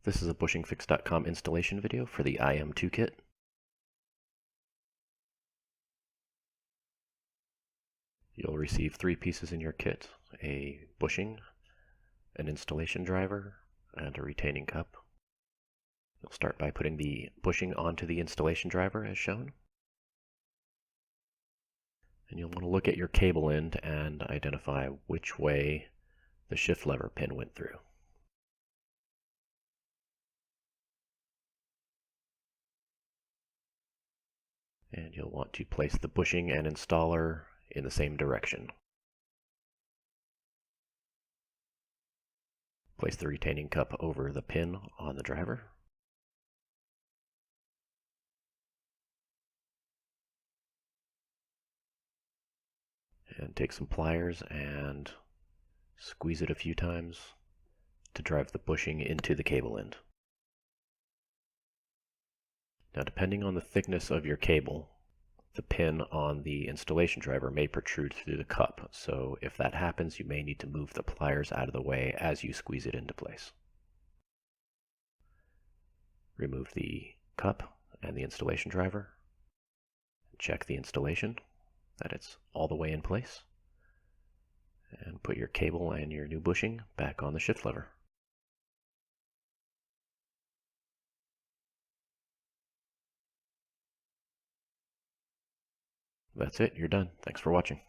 This is a bushingfix.com installation video for the IM2 kit. You'll receive 3 pieces in your kit: a bushing, an installation driver, and a retaining cup. You'll start by putting the bushing onto the installation driver as shown. And you'll want to look at your cable end and identify which way the shift lever pin went through. And you'll want to place the bushing and installer in the same direction. Place the retaining cup over the pin on the driver. And take some pliers and squeeze it a few times to drive the bushing into the cable end. Now, depending on the thickness of your cable, the pin on the installation driver may protrude through the cup, so if that happens, you may need to move the pliers out of the way as you squeeze it into place. Remove the cup and the installation driver. Check the installation, that it's all the way in place, and put your cable and your new bushing back on the shift lever. That's it, you're done. Thanks for watching.